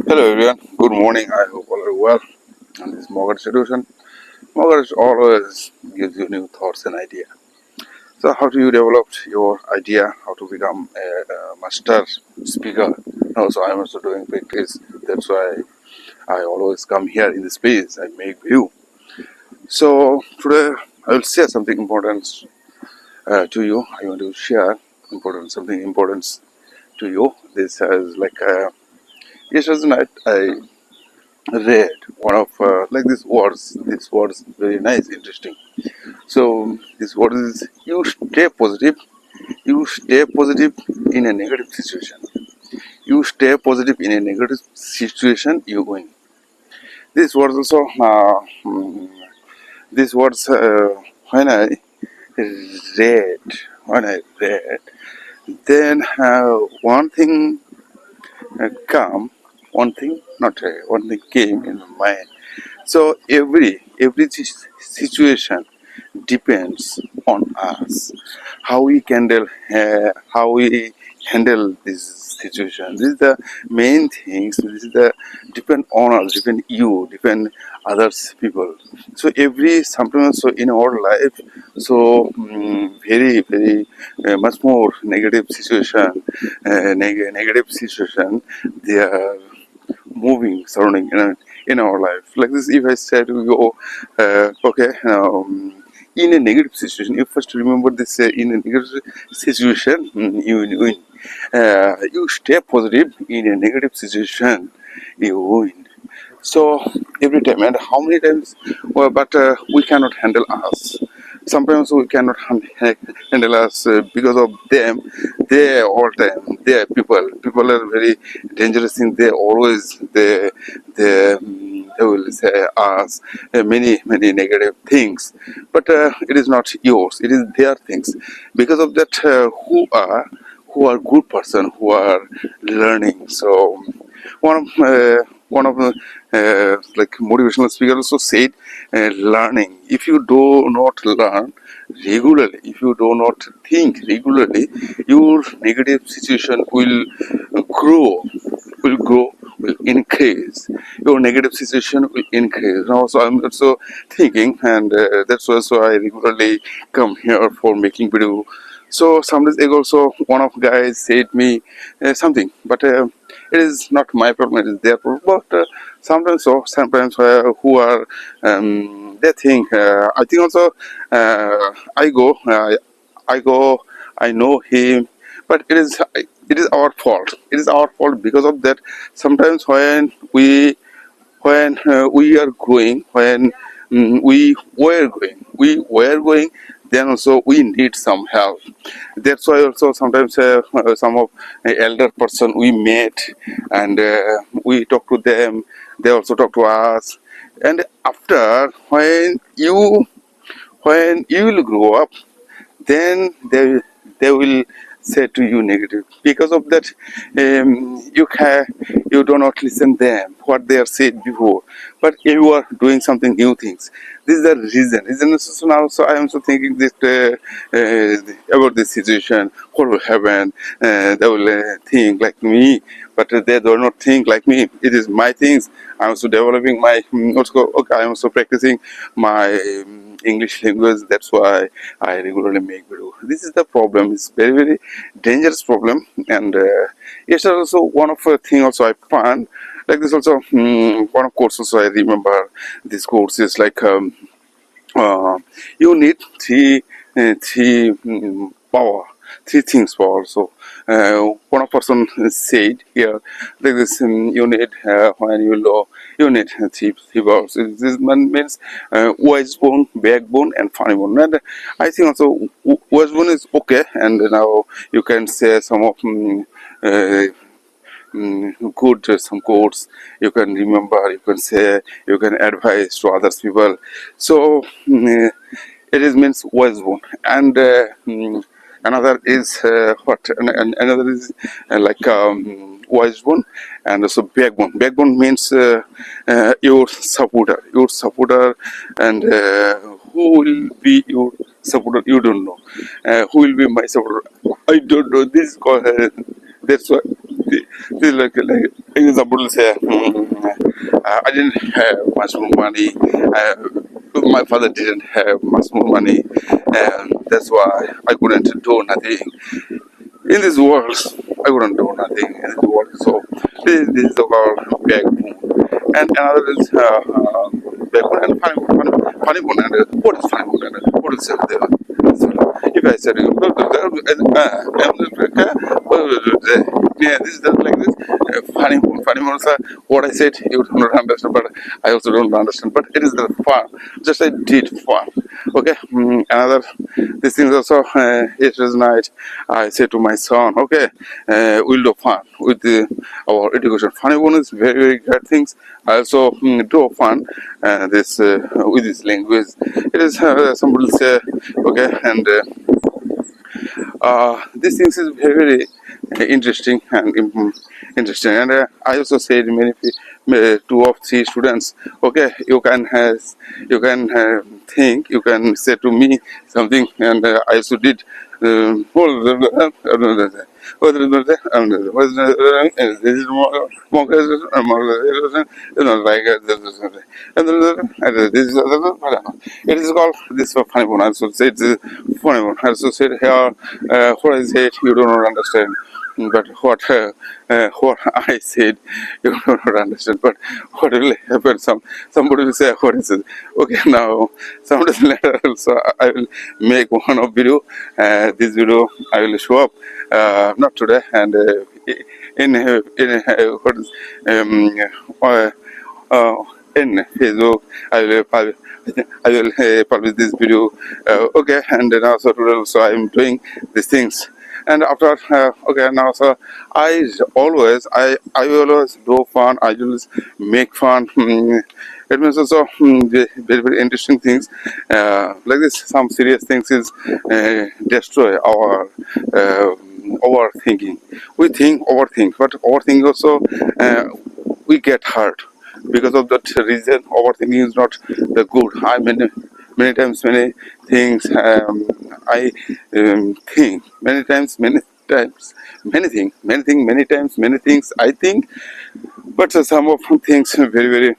Hello everyone, good morning. I hope all are well. And this Mortgage Solution. Mortgage always gives you new thoughts and idea. So how do you develop your idea? How to become a master speaker? Also, I'm also doing practice. That's why I always come here in this place. I make view. So today I will share something important to you. I want to share something important to you. This is like yesterday night I read one of like these words very nice, interesting. So this word is you stay positive in a negative situation. You stay positive in a negative situation, you win. These words also these words when I read when I read then one thing come one thing not one thing came in my mind. So every situation depends on us. How we handle this situation. This is the main things. This is the depend on us, depend you, depend others people. So every sometimes so in our life, so very much more negative situation. They are moving surrounding in our life like this. If I say to you okay, in a negative situation, you first remember this. In a negative situation, you win. You stay positive in a negative situation, you win. So every time, and how many times, well, but we cannot handle us. Sometimes we cannot handle us because of them. They all time, they are people are very dangerous thing. They always they will say us many negative things, but it is not yours, it is their things. Because of that, who are good person, who are learning. So one of the like motivational speaker also said, learning. If you do not learn regularly, if you do not think regularly, your negative situation will increase. Your negative situation will increase. Now, so I'm also thinking, and that's also I regularly come here for making video. So some days ago, also one of guys said me something, but it is not my problem. It is their problem. But sometimes who are they think. I think also I go. I go. I know him, but it is our fault. It is our fault because of that. Sometimes when we are going, when we were going, then also we need some help. That's why also sometimes some of elder person we met, and we talk to them. They also talk to us. And after, when you will grow up, then they will say to you negative. Because of that, you do not listen them what they are said before, but you are doing something new things. This is the reason, isn't it? So now, so I am also thinking this about this situation. What will happen? They will think like me, but they do not think like me. It is my things. I'm also developing my also, okay, I'm also practicing my English language. That's why I regularly make video. This is the problem. It's very dangerous problem. And yes, also one of the thing also I found like this also. One of course also I remember this course is like uh, you need power, three things power. Also, one person said here like this. You need when you low, you need three powers. This one means wise bone, backbone, and funny bone. And I think also wise bone is okay. And now you can say some of uh, good some quotes you can remember, you can say, you can advise to others people. So it is means wisdom. And another is another is like wisdom. And also backbone means your supporter. And who will be your supporter, you don't know. Who will be my supporter, I don't know. This is called that's why this is like example will say, I didn't have much more money. My father didn't have much more money, and that's why I couldn't do nothing in this world. I couldn't do nothing in this world. So this is called backbone, and another is backbone and funny bone. And what is funny bone? And what is there? So if I said, yeah, this is just like this. Funny ones are what I said. You do not understand, but I also don't understand. But it is the fun. Just I did fun. Okay. Another. This thing also. It was night. I said to my son, okay, we'll do fun with our education. Funny one is very very great things. I also do fun. This with this language. It is somebody say okay and. These things is very, very interesting and interesting. And I also said two of three students. Okay, you can think, you can say to me something, and I also did. It is called this funny one. Also said funny one. Also said here, what I said you do not understand. But what I said, you do not understand. But what will happen? Somebody will say, "What is it?" Okay, now somebody later also I will make one of video. This video I will show up not today and what is in Facebook. I will publish this video. Okay, and then also today also I am doing these things. And after okay now so I always do fun. I always make fun. It means also very very interesting things like this. Some serious things is destroy our overthinking. We overthink, but overthinking also we get hurt. Because of that reason, overthinking is not the good. I many times many things I think many times many things I think, but some of things very very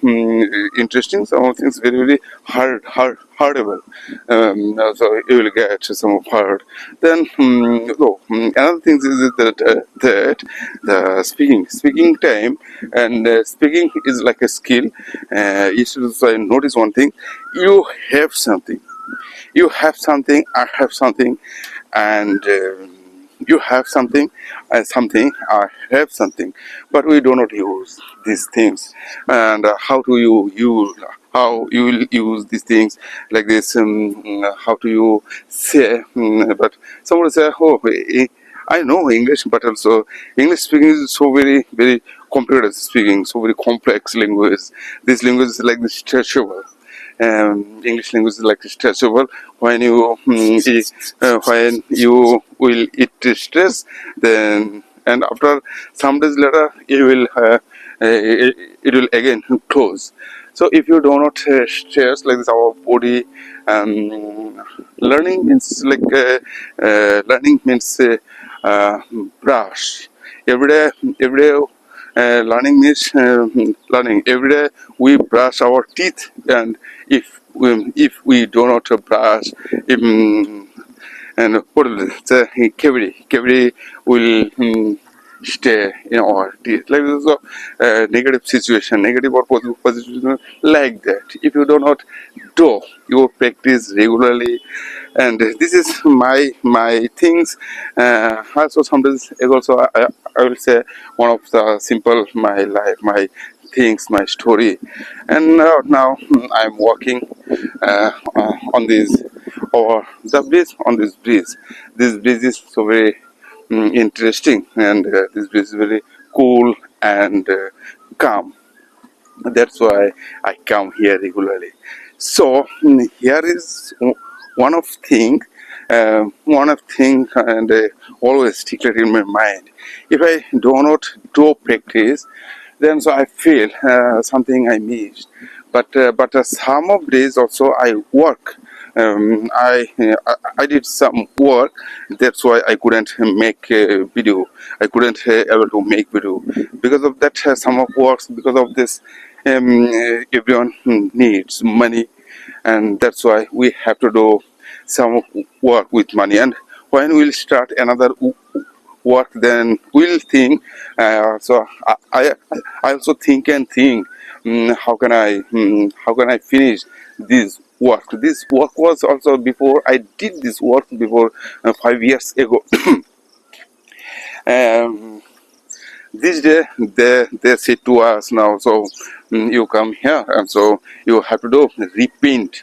interesting, some of things very very hardable. So you will get some of hard. Then another thing is that the speaking time and speaking is like a skill. You should also notice one thing: you have something, I have something, and you have something, something, I have something, but we do not use these things. And how do you use? How you will use these things like this? How do you say? But someone say, "Oh, I know English, but also English speaking is so very very computer speaking, so very complex language. This language is like this stretchable." English language is like stressable. When you when you will eat stress, then and after some days later it will again close. So if you do not stress like this, our body learning means like learning means brush every day. Learning means learning. Every day we brush our teeth, and if we do not brush, and what is it? The cavity will stay in our teeth. Like this is a negative situation, negative or positive situation like that. If you do not do your practice regularly, and this is my things. Also sometimes also I will say one of the simple my life, my things, my story. And now I'm walking on this or the bridge, on this bridge. This bridge is so very interesting, and this bridge is very cool and calm. That's why I come here regularly. So here is one of thing, and always stick it in my mind. If I do not do practice, then so I feel something I missed. But some of days also I work I did some work. That's why I couldn't make a video. I couldn't able to make video because of that. Some of works because of this. Everyone needs money, and that's why we have to do some work with money. And when we'll start another work, then we'll think. I also think and think, how can I finish this work. This work was also before I did this work before 5 years ago. um, this day they say to us now, so you come here, and so you have to do repaint.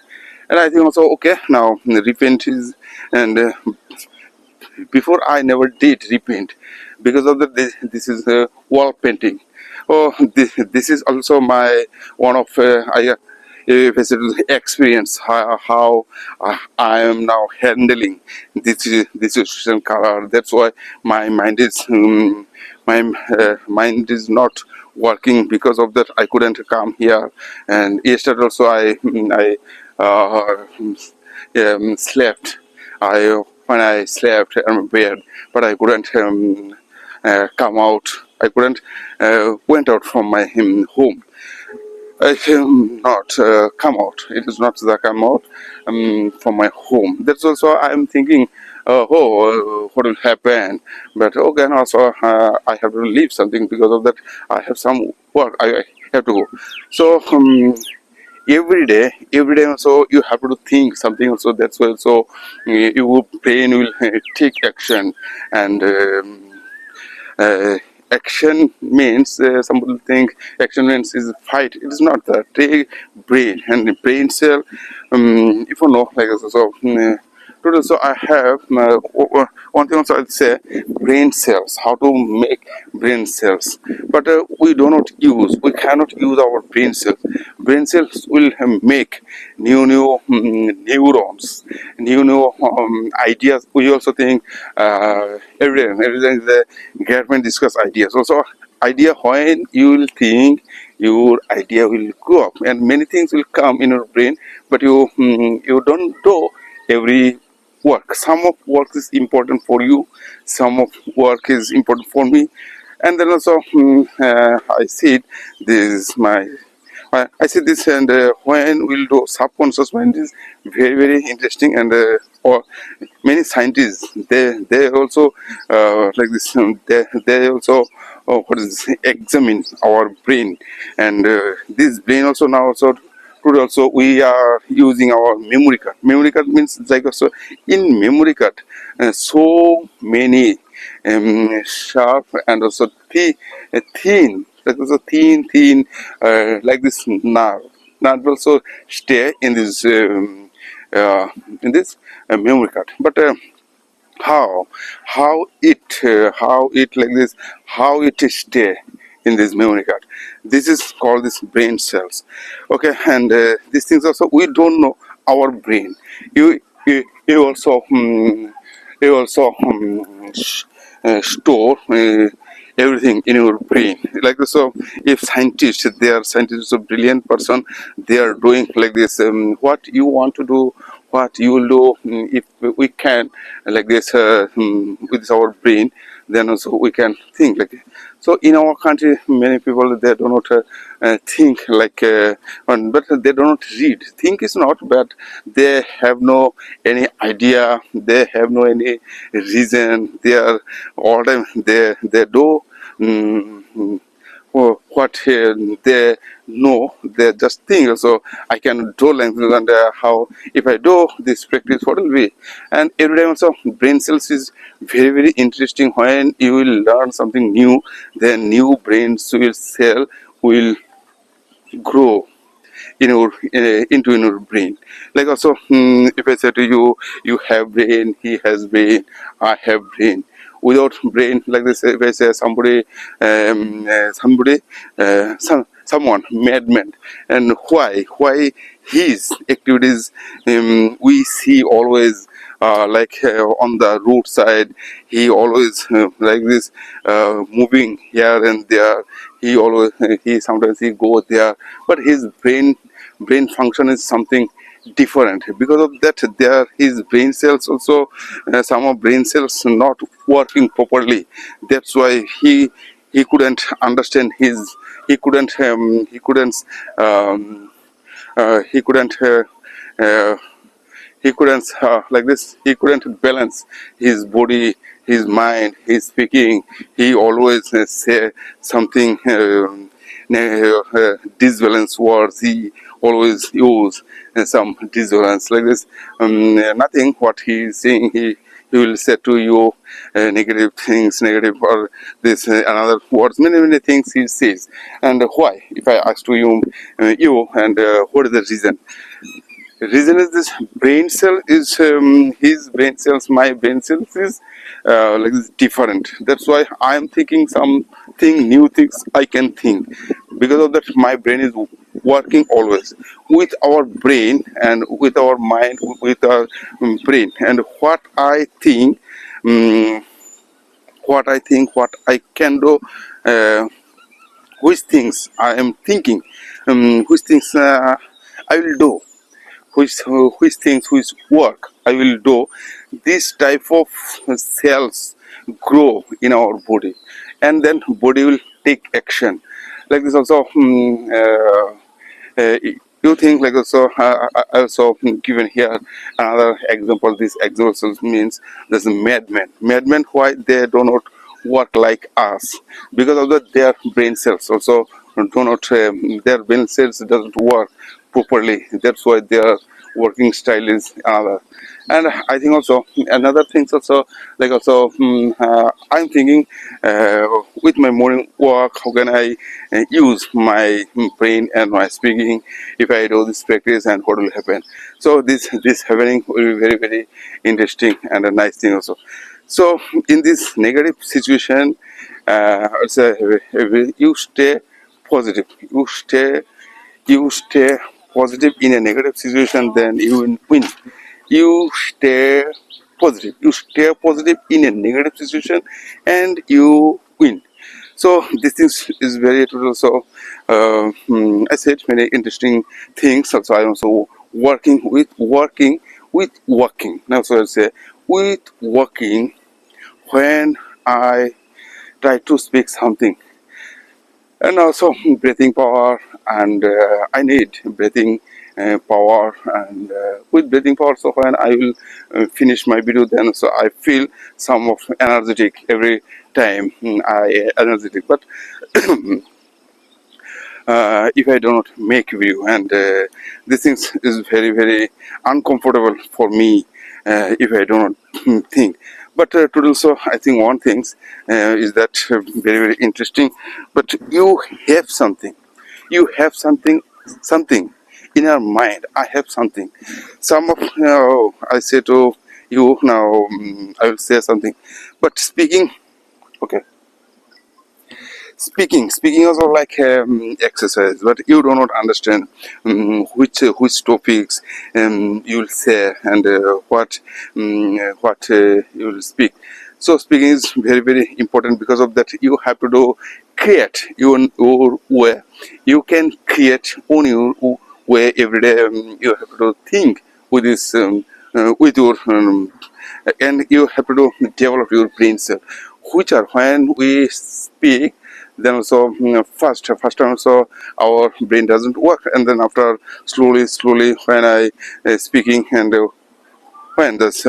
And I think also, okay, now repaint is, and before I never did repaint because of the this is wall painting. Oh, this is also my one of experience how I am now handling this situation color. That's why my mind is not working. Because of that, I couldn't come here. And yesterday also I slept. When I slept in my bed, but I couldn't come out. I couldn't went out from my home. I not come out. It is not that come out from my home. That's also I'm thinking, what will happen? But again, also I have to leave something. Because of that, I have some work. I have to go. So every day also you have to think something also. That's why also your brain will take action. And action means some people think action means is fight. It is not that. Take brain and the brain cell. If you know, like so. Today, so I have one thing also. I'd say brain cells. How to make brain cells, but we do not use. We cannot use our brain cells. Brain cells will make new neurons, new ideas. We also think everything is the government discuss ideas. Also, idea when you will think, your idea will go up, and many things will come in your brain, but you don't do every work. Some of work is important for you, some of work is important for me. And then also I see this my I see this. And when we'll do subconscious mind is very interesting. And or many scientists, they also like this they also what is examine our brain. And this brain also now also today also we are using our memory card. Memory card means like also in memory card so many sharp and also thin, like also thin like this nerve also stay in this memory card. But how how it like this, how it stay in this memory card, this is called this brain cells. Okay. And these things also we don't know our brain. You also store everything in your brain like this. So if scientists, they are scientists, a brilliant person, they are doing like this, what you want to do, what you will do. If we can like this with our brain, then also we can think like. So in our country, many people, they do not think like but they do not read. Think is not, but they have no any idea, they have no any reason. They are all time they do what they know, they just think. So I can do language. And how if I do this practice, what will be. And every time also brain cells is very interesting. When you will learn something new, then new brain cell will grow in your into your brain. Like also if I say to you, you have brain, he has brain, I have brain. Without brain, like this, if I say somebody someone madman, and why his activities we see always like on the roadside, he always like this moving here and there. He always he sometimes he go there, but his brain function is something different. Because of that, there his brain cells also, some of brain cells not working properly. That's why he couldn't understand his, he couldn't um, he couldn't uh, he couldn't like this, he couldn't balance his body, his mind, his speaking. He always say something disbalance words. He always use some disbalance like this. Nothing what he is saying, he will say to you negative things, negative or this another words, many things he says. And why, if I ask to you, and what is the reason? Reason is this: brain cell is his brain cells, my brain cells is like this different. That's why I am thinking something new things I can think. Because of that, my brain is working always with our brain and with our mind, with our brain. And what I think, um, what I can do, uh, which things I am thinking, which things I will do, which things, which work I will do. This type of cells grow in our body, and then body will take action like this also. You think like also, I also given here another example. This example means there's a madman. Why they do not work like us? Because of that, their brain cells also do not, their brain cells doesn't work properly. That's why their working style is another. And I think also another things also, like also I'm thinking with my morning walk, how can I use my brain and my speaking if I do this practice, and what will happen. So this happening will be very interesting and a nice thing also. So in this negative situation, also you stay positive, you stay positive in a negative situation, then you will win. You stay positive, you stay positive in a negative situation, and you win. So this thing is very total. So I said many interesting things. Also I also working now. So I say with working, when I try to speak something, and also breathing power. And I need breathing power. And with breathing power, so when I will finish my video, then so I feel some of energetic every time. I energetic. But if I do not make video, and this thing is very uncomfortable for me if I do not think. But to do so, I think one thing is that very interesting. But you have something, something in your mind. I have something. Some of I say to you now, I will say something. But speaking, okay. Speaking also like exercise, but you do not understand which topics you will say, and what you will speak. So speaking is very important. Because of that, you have to do create your way. You can create on your way every day. You have to think with this with your and you have to develop your brain cell, which are when we speak, then also first time also our brain doesn't work, and then after slowly when I speaking, and when this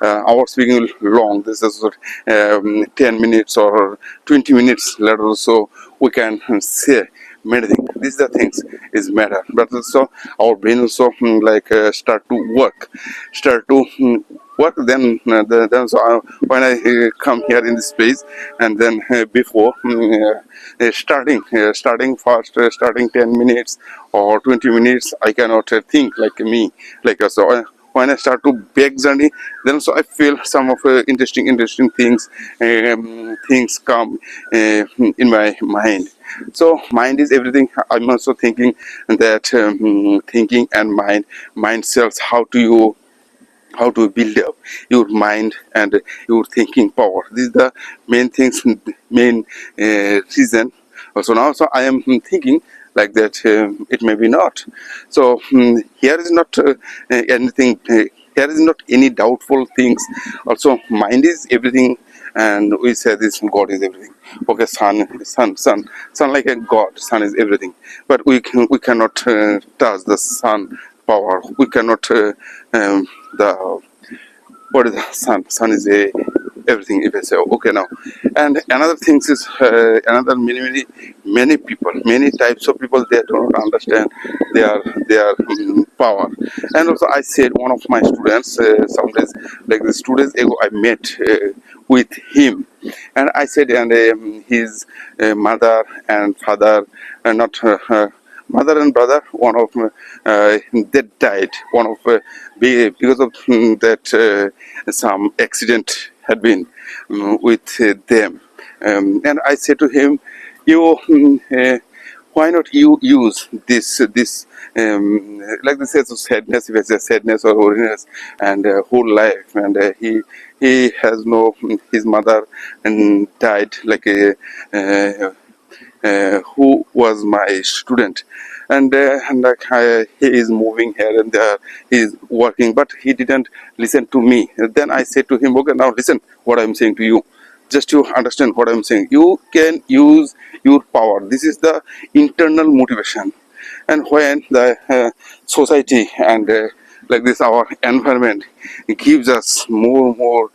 our speaking will long, this is 10 minutes or 20 minutes later also, we can say many things. These are things is matter. But also our brain also start to work. Then then so when I come here in this space, and then before starting fast, starting 10 minutes or 20 minutes, I cannot think like me, like so when I start to back journey, then also I feel some of interesting things come in my mind. So mind is everything. I'm also thinking that thinking and mind cells, how to build up your mind and your thinking power. This is the main things, main reason Also now, so I am thinking like that it may be not. So here is not anything. Here is not any doubtful things. Also, mind is everything, and we say this God is everything. Okay, sun like a God. Sun is everything, but we cannot touch the sun power. We cannot the what is the sun? Sun is a everything. If I say okay now, and another things is another many people, many types of people, they do not understand their power. And also I said one of my students some days like this 2 days ago I met with him, and I said and his mother and father not mother and brother, one of they died. One of because of that some accident had been with them. And I said to him, "You, why not you use this like this sense of sadness, if it's a sadness or weariness, and whole life, and he has no his mother and died like a." Who was my student, and like he is moving here and there, he is working, but he didn't listen to me. Then I said to him, okay, now listen what I'm saying to you, just to understand what I'm saying. You can use your power. This is the internal motivation. And when the society and like this our environment gives us more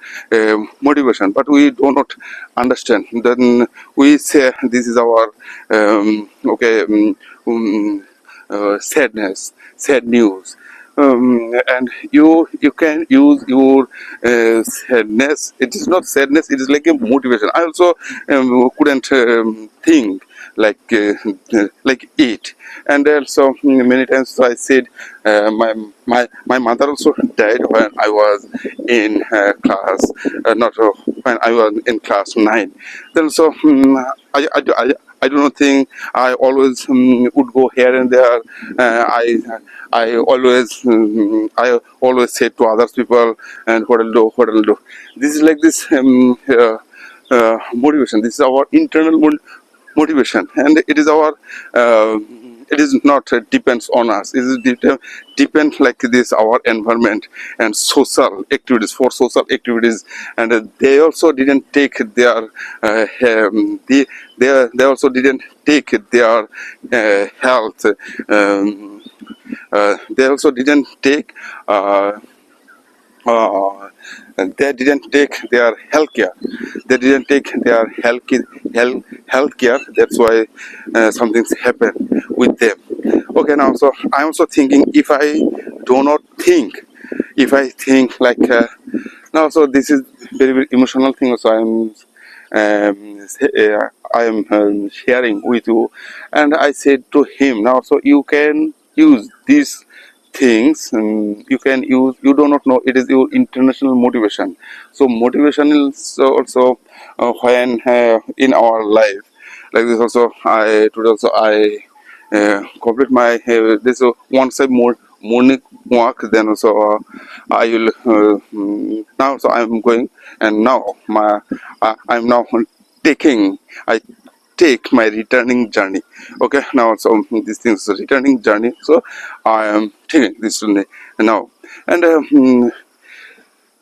motivation, but we do not understand, then we say this is our okay sad news. And you can use your sadness. It is not sadness, it is like a motivation. I also couldn't think like it. And also many times I said my mother also died when I was in class not when I was in class 9. Then so I do not think I always would go here and there. I always say to other people, and what I'll do, what I'll do. This is like this motivation. This is our internal motivation, and it is our it is not depends on us. It is depend like this our environment and social activities, for social activities. And they also didn't take their they also didn't take their health. They also didn't take uh, they didn't take their health care. They didn't take their health care. That's why something's happened with them. Okay, now so I'm also thinking, if I do not think, if I think like now, so this is very emotional thing. So I am sharing with you, and I said to him, now so you can use these things, you can use, you do not know, it is your international motivation. So motivation is also when in our life like this also I today also I complete my this once I more morning walk. Then also I will now so I'm going, and now I'm now taking I take my returning journey. Okay, now so this thing is a returning journey, so I am taking this now. And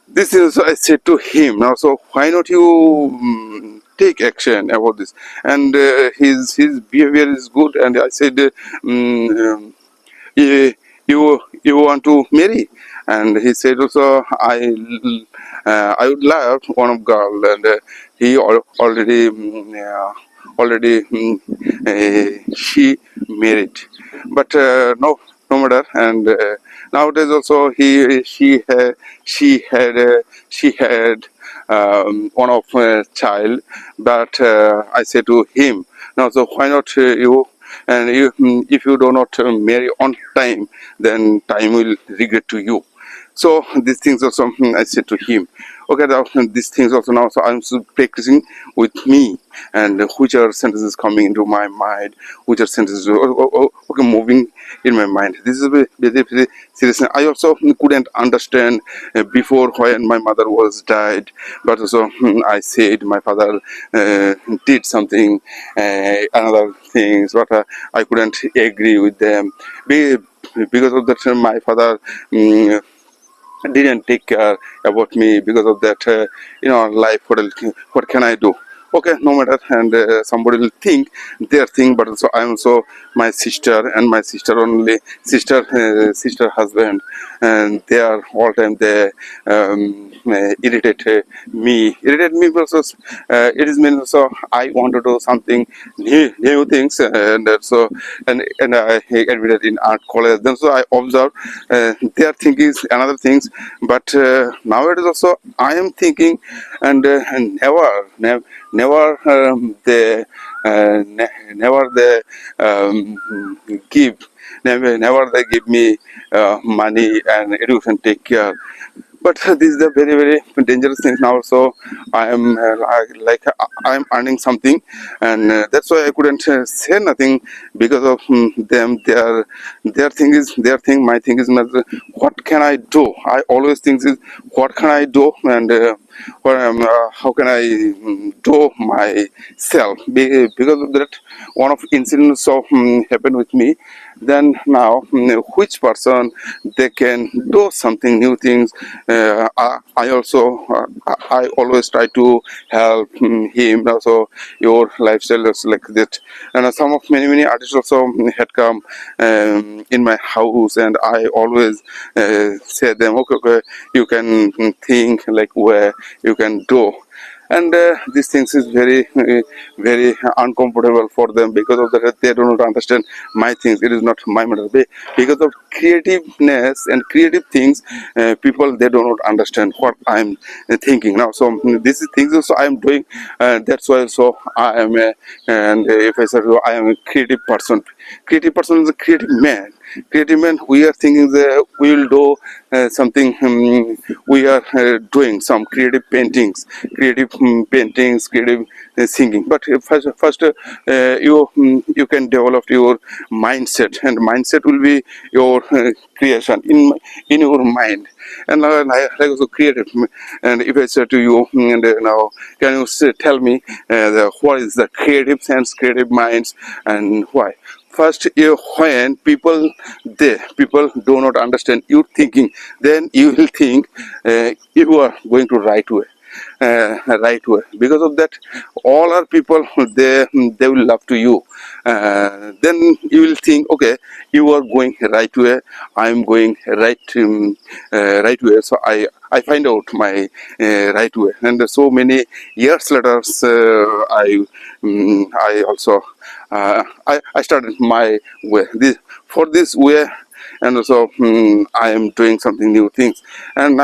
this is I said to him, now so why not you take action about this. And his behavior is good, and I said you you want to marry. And he said also I would love one of girl, and he already she married, but no matter. And nowadays also she had one of child, but I say to him, now so why not you, and if you do not marry on time, then time will regret to you. So these things are something I said to him. Okay, these things also now, so I'm still practicing with me, and which are sentences coming into my mind, which are sentences okay moving in my mind. This is a very serious. I also couldn't understand before when my mother was died, but also I said my father did something, another things, but I couldn't agree with them. Because of that, my father didn't take care about me. Because of that, life, what can I do? Okay, no matter, and somebody will think their thing, but also I'm also my sister, and my sister only sister husband, and they are all time they irritate me because it is mean so I want to do something new things, and so and I admitted in art college. Then so I observed their thinking is another things, but nowadays also I am thinking, and never never they give never they give me money and education take care. But this is a very dangerous thing now. So I am I am earning something, and that's why I couldn't say nothing because of them. Their thing is their thing, my thing is not. What can I do? I always think is what can I do, and how can I do myself. Because of that, one of incidents of happened with me. Then now which person they can do something new things. I also I always try to help him also. Your lifestyle is like that, and some of many artists also had come in my house, and I always say them, okay, you can think like where you can do. And these things is very uncomfortable for them. Because of that, they do not understand my things. It is not my matter. Because of creativeness and creative things, people they do not understand what I'm thinking now. So this is things also I am doing. That's why so I am and if I say so, I am a creative person. Creative person is a creative man. Creative man, we are thinking that we will do something. We are doing some creative paintings, creative singing. But first you can develop your mindset, and mindset will be your creation in your mind. And like also creative. And if I say to you, and now can you tell me what is the creative sense, creative minds, and why? First, when people do not understand your thinking, then you will think you are going to right way. Because of that, all our people they will love to you. Then you will think, okay, you are going right way, I am going right way. So I find out my right way. And so many years later, I also I started my way for this way. And also I am doing something new things. And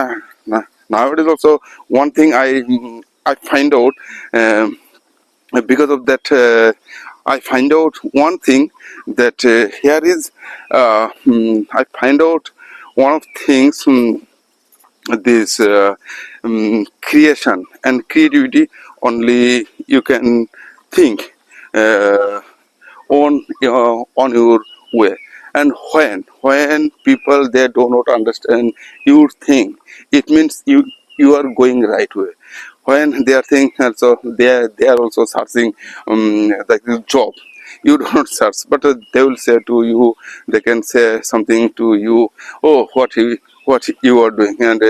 nowadays also one thing I find out, because of that, I find out one thing that here is I find out one of things, this creation and creativity only you can think on your way. And when people they do not understand your thing, it means you are going right way. When they are thinking also, they are also searching like this job. You do not search, but they will say to you, they can say something to you, oh, what you are doing. And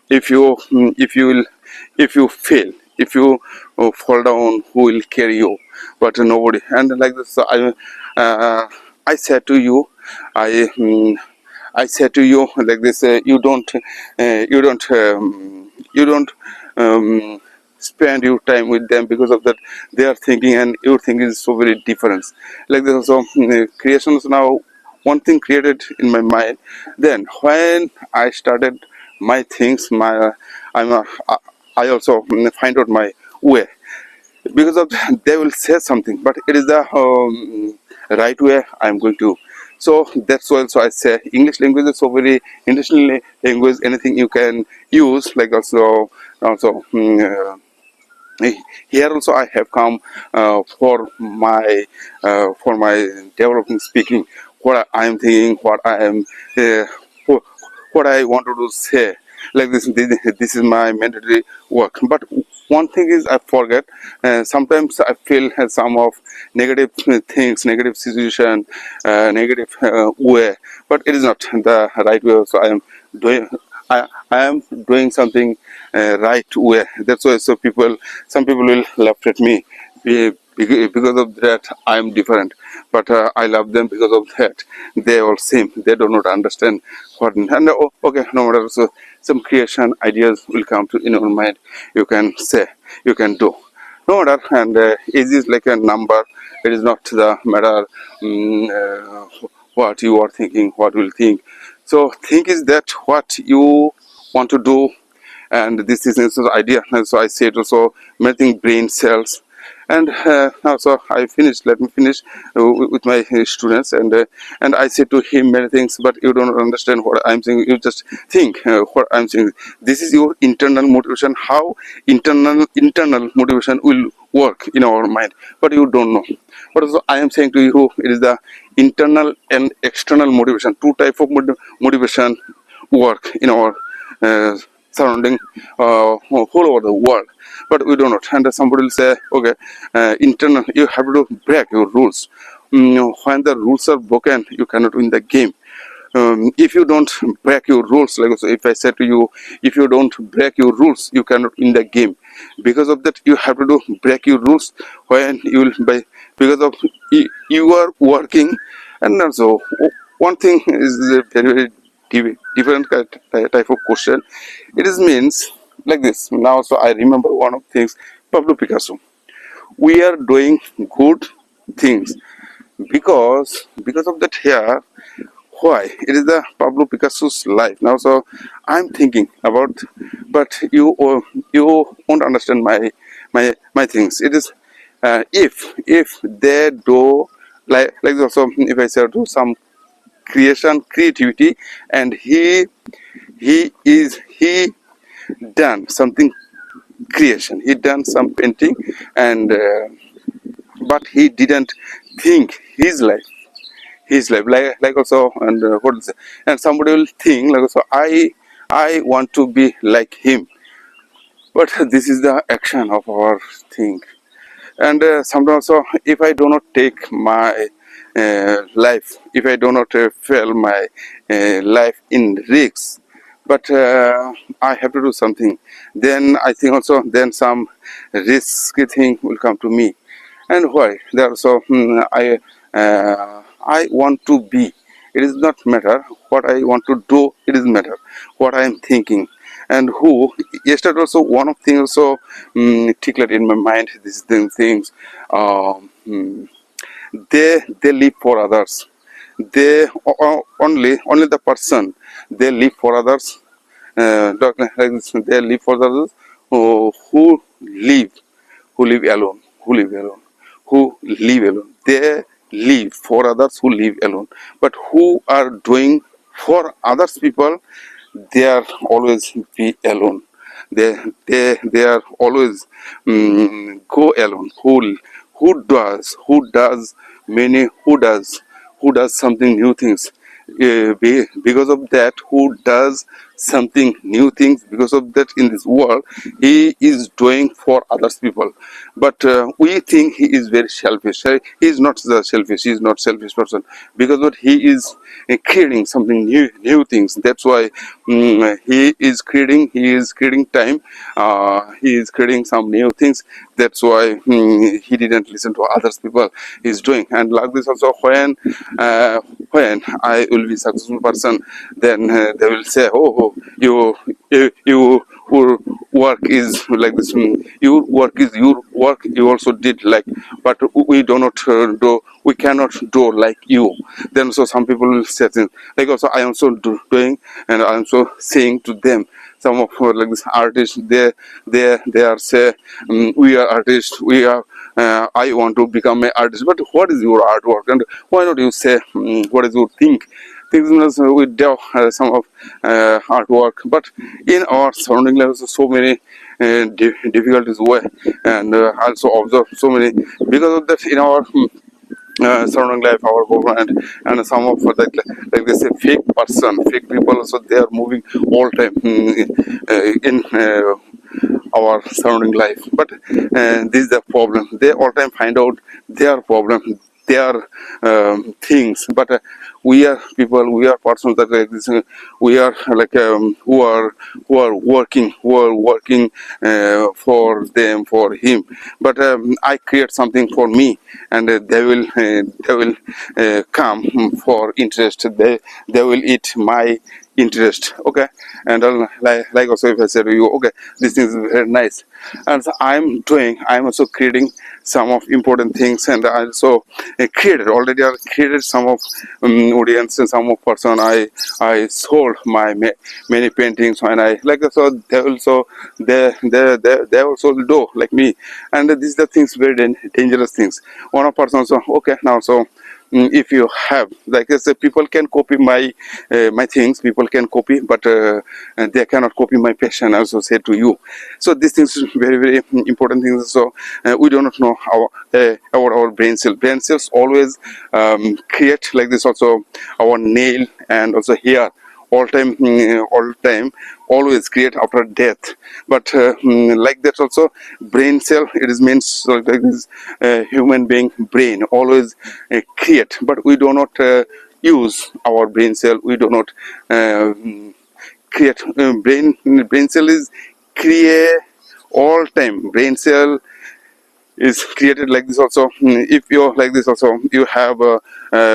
if you will, if you fail, if you fall down, who will carry you? But nobody. And like this, I said to you, I I said to you like this, you don't spend your time with them. Because of that, they are thinking and your thinking is so very different. Like this also, creations now, one thing created in my mind. Then when I started my things, I'm a, I also find out my way. Because of they will say something, but it is the right way I'm going to. So that's why also I say English language is so very interesting language. Anything you can use, like also Also, here also I have come for my developing speaking, what I am thinking, what I am uh, wh- what I wanted to say. Like this is my mandatory work. But one thing is I forget. Sometimes I feel some of negative things, negative situation, negative way, but it is not the right way. So I am doing. I am doing something right way. That's why some people will laugh at me because of that. I am different, but I love them because of that. They all same. They do not understand what. And okay, no matter. So some creation ideas will come to in your mind. You can say, you can do. No matter, and age is like a number. It is not the matter what you are thinking, what will think. So think is that what you want to do, and this is also idea. And so I said also melting brain cells. And now so I finished. Let me finish with my students, and I said to him many things, but you don't understand what I'm saying. You just think what I'm saying. This is your internal motivation. How internal motivation will work in our mind, but you don't know. But also I am saying to you, it is the internal and external motivation. Two type of motivation work in our surrounding whole over the world, but we do not. And somebody will say, okay, internal, you have to break your rules. When the rules are broken, you cannot win the game. If you don't break your rules, like so if I say to you, if you don't break your rules, you cannot win the game. Because of that, you have to do break your rules. When you will by because of you are working. And also one thing is a very different type of question. It is means like this. Now, so I remember one of things. Pablo Picasso. We are doing good things because of that here. Why? It is the Pablo Picasso's life. Now, so I'm thinking about, but you won't understand my things. It is if they do like also if I say do some creativity, and he done something creation. He done some painting, and but he didn't think like also. And what is it? And somebody will think like also I want to be like him, but this is the action of our thing. And sometimes also if I do not take my life, if I do not fail my life in risks, but I have to do something, then I think also then some risky thing will come to me. And why there so I want to be. It is not matter what I want to do. It is matter what I am thinking. And who yesterday also one of things also tickled in my mind. These things they live for others. They only the person they live for others. They live for others who live alone, who live alone. They live for others who live alone. But who are doing for others people, they are always be alone. They are always go alone. Who does many who does something new things. Because of that, who does something new things, because of that in this world he is doing for others people. But we think he is very selfish. He is not the selfish. He is not selfish person, because what he is creating something new things. That's why he is creating time. He is creating some new things. That's why he didn't listen to others people he's doing. And like this also, when I will be successful person, then they will say, oh, your work is like this. Your work is your work. You also did like, but we do not do. We cannot do like you. Then so some people will say things like also I am also doing, and I am so saying to them. Some of like this artists, they are say we are artists. We are. I want to become an artist. But what is your artwork? And why not you say what is your think? Things we do some of artwork, but in our surrounding lives, so many difficulties way, and also observe so many because of that in our surrounding life, our government, and some of like they say fake person, fake people. Also, they are moving all time in our surrounding life. But this is the problem. They all time find out their problem, their things. But we are people, we are persons that like this. We are like who are working for them, for him. But I create something for me, and they will come for interest. They will eat my interest. Okay, and like also if I say to you, okay, this is very nice, and so I'm also creating some of important things, and I also created some of audience and some of person. I sold my many paintings, and I like so they also do like me, and these are the things very dangerous things. One of person also okay now so. If you have like I say, people can copy my things, people can copy, but they cannot copy my passion. I also say to you, so these things is very important things. So we do not know our brain cells always create like this also our nail and also hair all time always create after death. But like that also brain cell, it is means like this human being brain always create, but we do not use our brain cell, we do not uh, create brain cell is create all time. Brain cell is created like this also. If you're like this also, you have a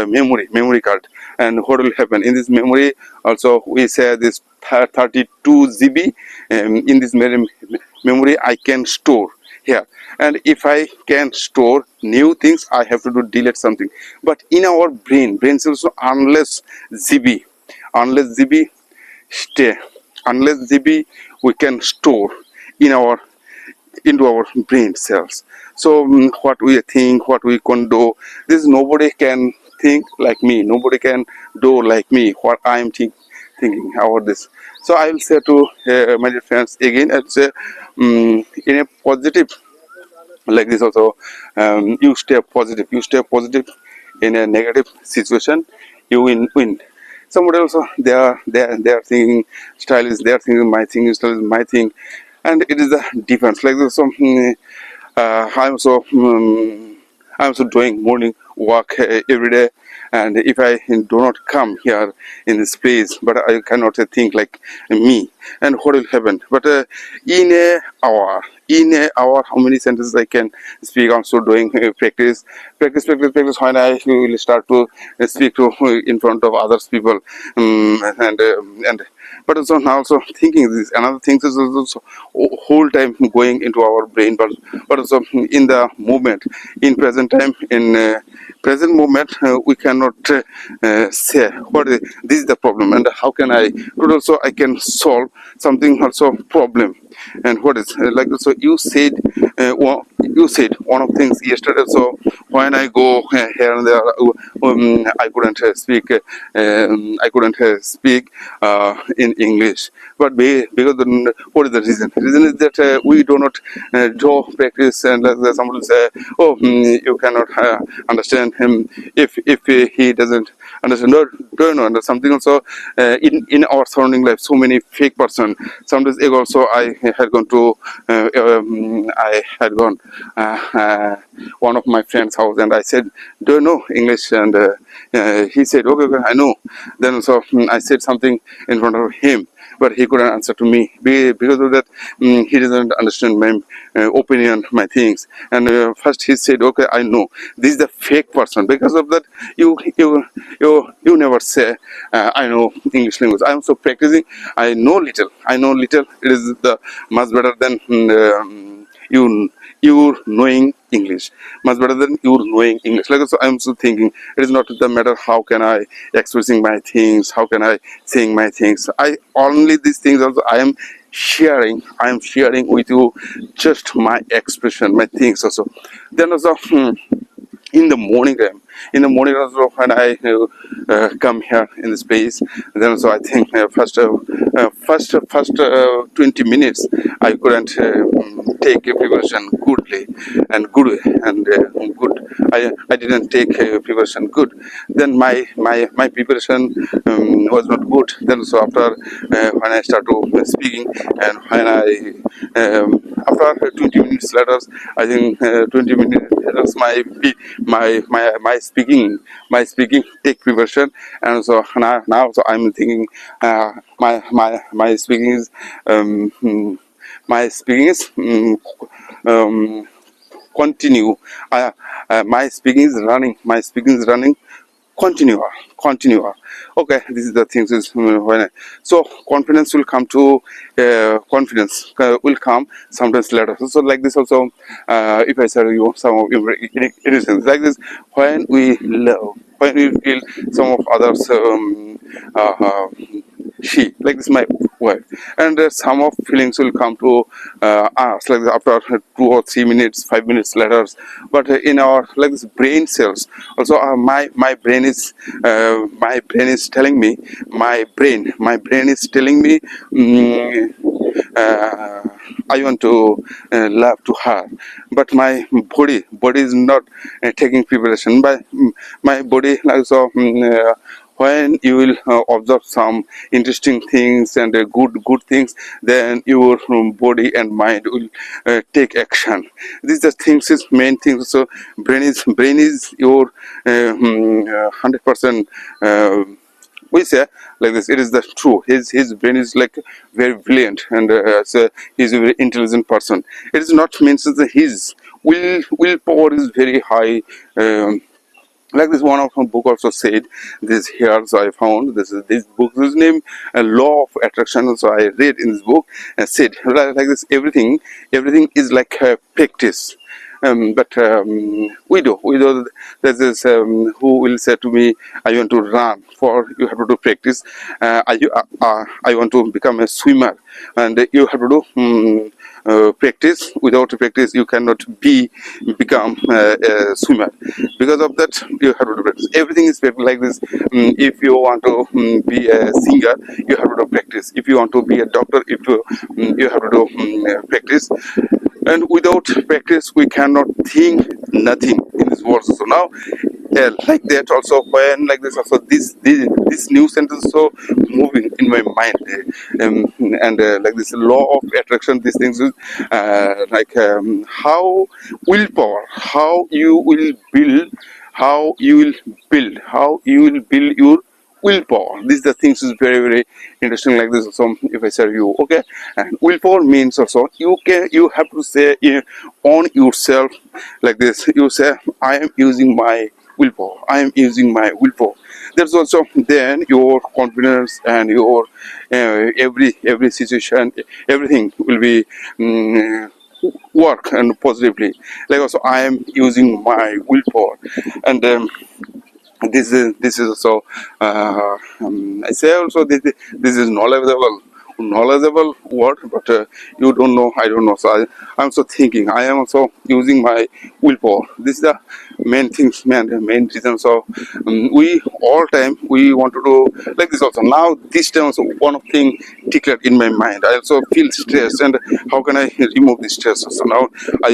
memory card, and what will happen in this memory also, we say this 32 GB in this memory I can store here. And if I can store new things, I have to do delete something. But in our brain cells, unless GB stay, unless GB we can store in our into our brain cells. So what we think, what we can do, this nobody can think like me, nobody can do like me what I am thinking about this. So I will say to my dear friends again, I'll say in a positive like this also, you stay positive in a negative situation, you win. Somebody also they are thinking style is their thing, my thing is style is my thing, and it is a difference like this. So I'm also doing morning walk every day, and if I do not come here in this place, but I cannot think like me, and what will happen? But in a hour, how many sentences I can speak? I'm also doing practice. When I will start to speak to in front of others people, and but also now also thinking this another thing is also whole time going into our brain, but also in the moment, in present time, in present moment, we cannot say what is, this is the problem and how can I, but also I can solve something also problem. And what is like so you said one of things yesterday. So when I go here and there, I couldn't I couldn't speak in English. But because what is the reason? The reason is that we do not draw practice, and someone will say, "Oh, you cannot understand him if he doesn't understand." No, don't know. And something also in our surrounding life, so many fake person. Sometimes ago also I had gone to one of my friend's house, and I said, "Do you know English?" And he said, okay, I know. Then so I said something in front of him, but he couldn't answer to me because of that. He doesn't understand my opinion, my things. And first he said, okay, I know this is the fake person. Because of that, you never say I know English language. I'm so practicing. I know little. It is the much better than you knowing English, much better than you knowing English. Like so, I'm so thinking it is not the matter how can I expressing my things, how can I saying my things. I only these things also I am sharing with you just my expression, my things also. Then also in the morning time. In the morning also, when I come here in the space, then also I think first 20 minutes I couldn't take a preparation goodly and good way and good. I didn't take a preparation good. Then my preparation was not good. Then so after when I start to speaking, and when I after 20 minutes later, I think 20 minutes later, my speaking take preparation. And so now so I'm thinking my speaking is my speaking is continue. My speaking is running. My speaking is running. Continue. Okay, this is the things is when so confidence will come to confidence will come sometimes later. So like this also, if I say you some of your innocence like this, when we love, when we feel some of others uh, uh, she like this my wife, and some of feelings will come to us like after 2 or 3 minutes 5 minutes later. But in our like this brain cells also, my brain is telling me, my brain is telling me, uh, I want to love to her, but my body is not taking preparation. But my body also when you will observe some interesting things and good things, then your body and mind will take action. These are things is main things. So brain is your 100% we say like this. It is the true. His brain is like very brilliant, and so he's a very intelligent person. It is not means that his willpower is very high. Like this one of my book also said this here. So I found this book is named Law of Attraction. So I read in this book and said like this, everything is like a practice. But we do there's this who will say to me, I want to run, for you have to do practice. I want to become a swimmer, and you have to do practice. Without practice you cannot become a swimmer. Because of that you have to do practice. Everything is like this. If you want to be a singer, you have to do practice. If you want to be a doctor, if you have to do practice. And without practice we cannot think nothing in this world. So now like that also, when like this also, this new sentence so moving in my mind. And like this law of attraction, these things is like how willpower, how you will build your willpower. These the things is very interesting like this. So if I say you, okay, and willpower means also you have to say on yourself like this. You say, I am using my willpower. I am using my willpower. There's also then your confidence and your every situation, everything will be work and positively. Like also, I am using my willpower. And this is also I say also this is knowledgeable word, but you don't know, I don't know. So I'm also thinking, I am also using my willpower. This is the main things, main reason. So we all time we want to do like this also. Now this time also one of thing declared in my mind. I also feel stressed, and how can I remove this stress? So now I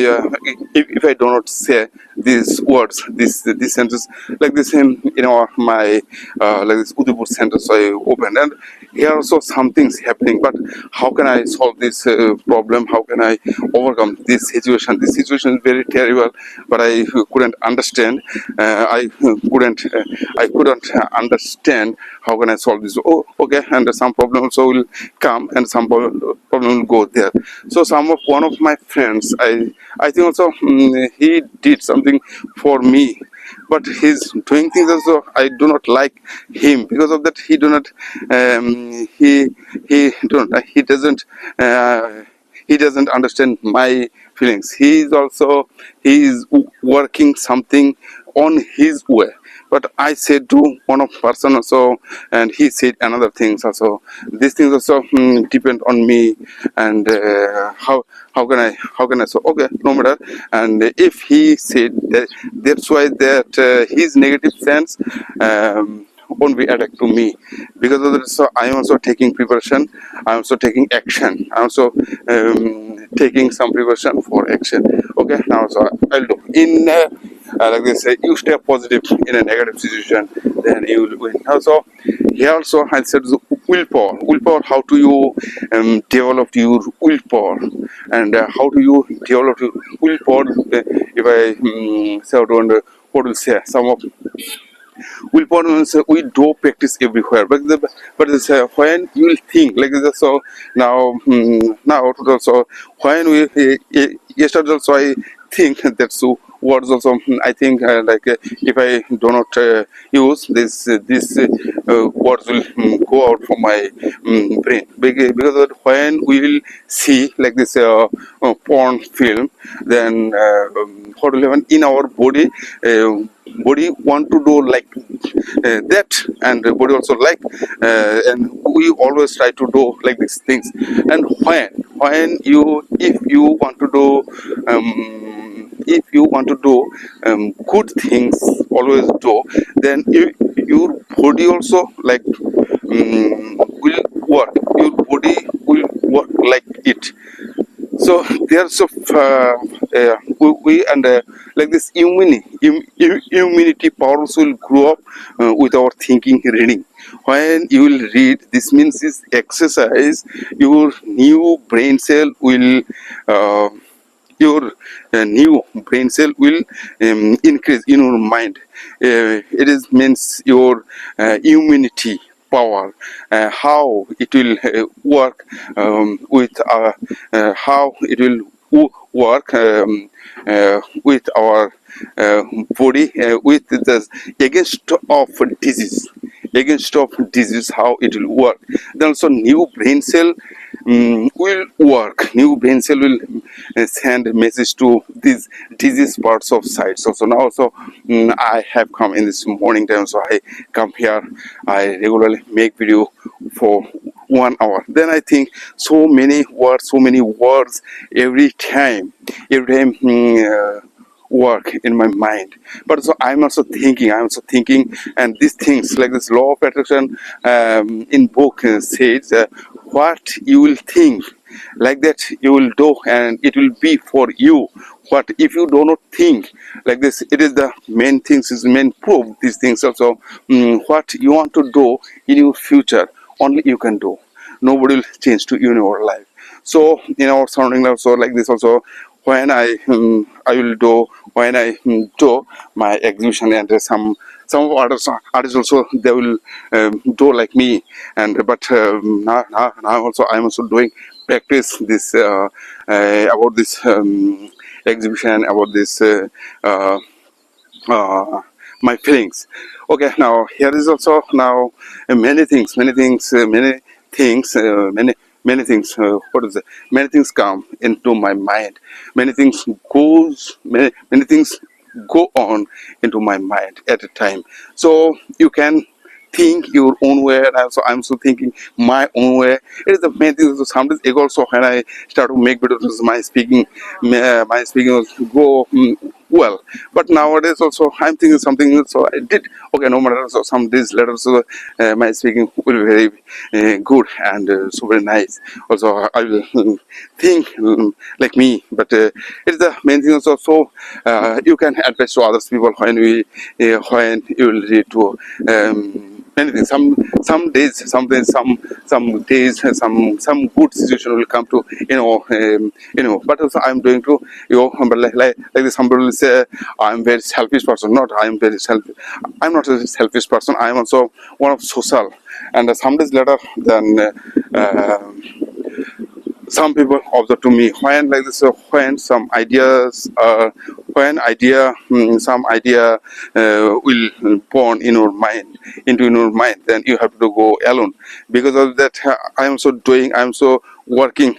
if I do not say these words, this sentence like this in our my like this Udipur sentence I opened, and here also something's happening. But how can I solve this problem? How can I overcome this situation? This situation is very terrible, but I couldn't understand. I couldn't understand how can I solve this. Oh, okay, and some problem also will come, and some problem will go there. So one of my friends, I think also he did something for me, but he's doing things also I do not like him. Because of that he do not he doesn't understand my feelings. He is working something on his way, but I said to one of person also, and he said another things also. These things also depend on me, and how can I say okay, no matter. And if he said that, that's why that his negative sense won't be attacked to me, because of that. So I am also taking preparation. I am also taking action. I am also taking some preparation for action. Okay, now so I'll do in. Like they say, you stay positive in a negative situation, then you will win. Also, here also I said the willpower. Willpower. How do you develop your willpower, and how do you develop your willpower? If I say, I don't know what will say some of willpower means we do practice everywhere, but when you will think like this. So now also when we yesterday also I think that so words also I think if I do not use this words will go out from my brain, because of that, when we will see like this porn film, then what will happen in our body. Body want to do like that, and the body also like, and we always try to do like these things. And when you if you want to do good things, always do, then your body also like will work, your body will work like it. So there's we and like this immunity powers will grow up with our thinking reading. When you will read, this means is exercise. Your new brain cell will your new brain cell will increase in your mind. It is means your immunity power, how it will work with how it will work with our body with the against of disease, how it will work. Then also new brain cell will work. New brain cell will send a message to these disease parts of sites. So now also I have come in this morning time, so I come here. I regularly make video for 1 hour. Then I think so many words every time work in my mind. But so I'm also thinking, and these things like this law of attraction in book says what you will think, like that you will do, and it will be for you. What if you do not think like this? It is the main things, is main proof. These things also what you want to do in your future, only you can do. Nobody will change to you in your life. So in our surrounding life, so like this also, when I will do, when I do my exhibition, and some of artists also, they will do like me. And but now also I'm also doing practice this about this exhibition, about this my feelings. Okay, now here is also now many things what is it, many things come into my mind, many things go on into my mind at a time. So you can think your own way, and also I'm so thinking my own way. It is the main thing. So sometimes also when I start to make videos, my speaking was go well. But nowadays also I'm thinking something, so I did okay, no matter. So some days later, so my speaking will be very good, and so very nice. Also I will think like me. But it is the main thing also. So you can advise to others people when when you will read to many things. Some days, some days, some good situation will come to But also I'm doing to but like this. Somebody will say I'm very selfish person. Not I am very selfish. I'm not a selfish person. I am also one of social. And some days later, then some people observe to me when like this, when some ideas some idea will born in your mind, then you have to go alone. Because of that, I'm so working,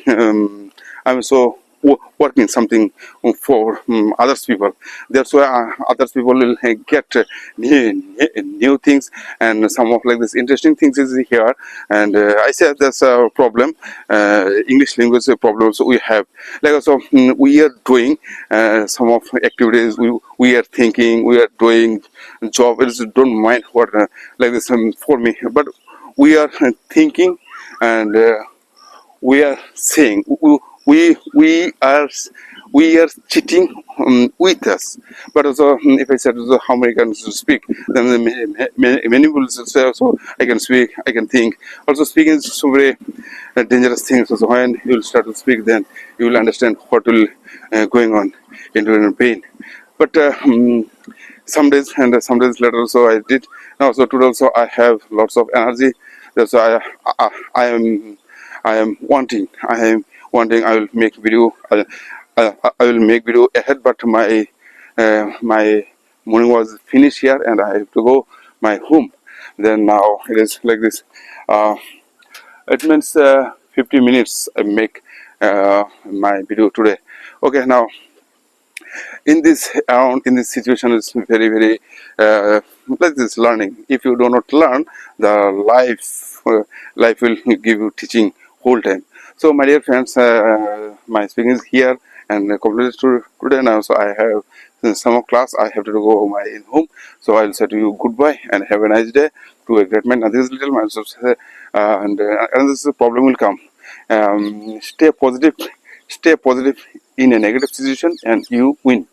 I'm so working something for others people. That's why others people will get new things, and some of like this interesting things is here. And I said there's a problem, English language problems we have. Like also we are doing some of activities, we are thinking, we are doing job. It is don't mind what like this for me, but we are thinking, and we are saying we are cheating with us. But also if I said how many can speak, then many will say so I can speak, I can think. Also speaking is so very dangerous thing. So when you will start to speak, then you will understand what will going on into your brain. But some days and some days later also I did. Now so today also I have lots of energy. That's why I am wanting. I will make video. I will make video ahead, but my morning was finished here, and I have to go my home. Then now it is like this. It means 50 minutes I make my video today. Okay, now in this situation is very like this learning. If you do not learn, the life will give you teaching whole time. So my dear friends, my speaking is here and completed today. Now so I have some class, I have to go my home. So I'll say to you goodbye and have a nice day. To a great man. This is little man, so and this problem will come. Stay positive in a negative situation, and you win.